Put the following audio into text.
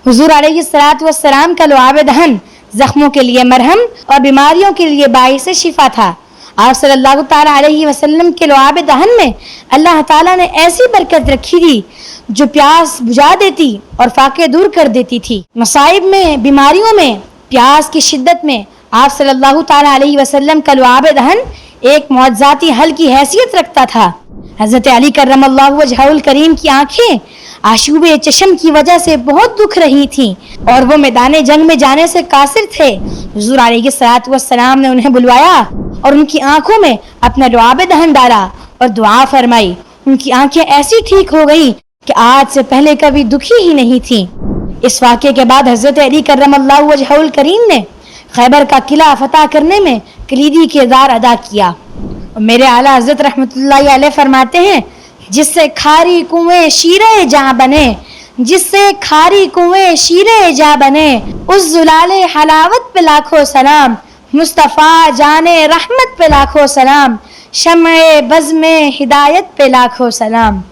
हुजूर अलैहिस्सलातु वस्सलाम का लुआब दहन जख्मों के लिए मरहम और बीमारियों के लिए बाइस शिफा था। आप सल्लल्लाहु ताला अलैहि वसल्लम के लुआब दहन में अल्लाह ताला ने ऐसी बरकत रखी थी जो प्यास बुझा देती और फाके दूर कर देती थी। मसाइब में, बीमारियों में, प्यास की शिद्दत में आप सल्लल्लाहु ताला अलैहि वसल्लम का लुआब दहन एक मौजज़ाती हल की हैसियत रखता था। हज़रत अली करमल्लाहु वजहुल करीम की आंखें आशूबे चश्म की वजह से बहुत दुख रही थीं और वो मैदान जंग में जाने से कासिर थे। हुजूर अलैहिस्सलातु वस्सलाम ने उन्हें बुलवाया और उनकी आंखों में अपना लुआब दहन डाला और दुआ फरमाई। उनकी आंखें ऐसी ठीक हो गई कि आज से पहले कभी दुखी ही नहीं थीं। इस वाक़े के बाद हज़रत अली करमल्लाहु वजहुल करीम ने खैबर का किला फतह करने में कलीदी किरदार अदा किया। और मेरे आला हज़रत रहमतुल्लाहि अलैह फरमाते हैं, जिससे खारी कुएं शीरे जा बने, जिससे खारी कुएं शीरे जा बने, उस जुलाले हलावत पे लाखों सलाम, मुस्तफ़ा जाने रहमत पे लाखों सलाम, शम्ए बज़्म हिदायत पे लाखों सलाम।